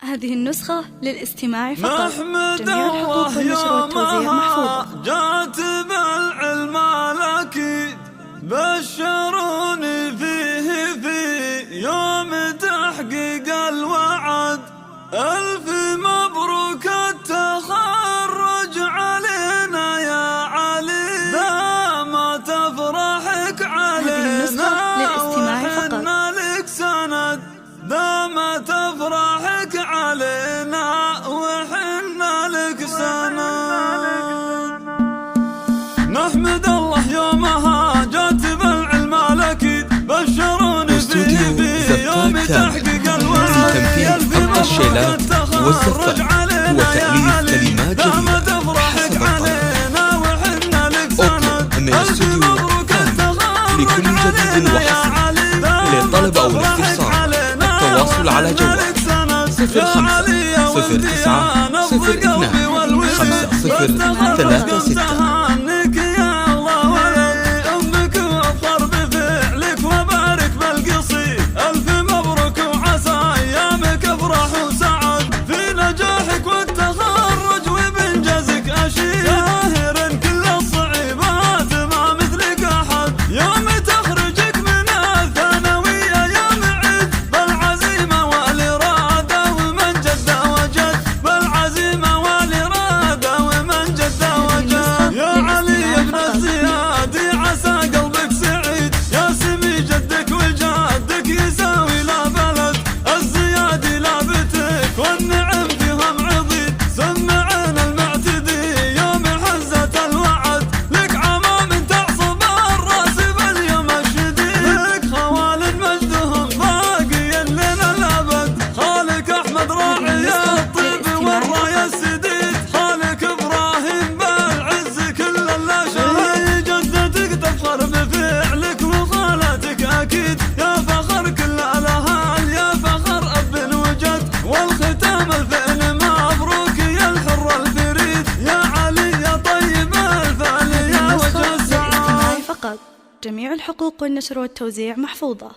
هذه النسخة للاستماع فقط. نحمد جميع الحقوق والنشر والتوزيع محفوظة. جات بالعلم الأكيد بشروني فيه في يوم تحقيق الوعد. ألف مبروك التخرج علينا يا علي، دامت أفراحك علينا وحنا لك سند. دامت أفراحك علينا وحنا لك سند. نحمد الله يومها جات بالعلم الأكيد بشروني فيه في يوم تحقيق الوعد. تنفيذ خط الشيلات والزفات وتأليف كلمات جديدة حسب الطلب. من استوديو كامل لكل جديد وحصري. للطلب أو الاستفسار التواصل على جوال 05 09 02 50 36. جميع الحقوق والنشر والتوزيع محفوظة.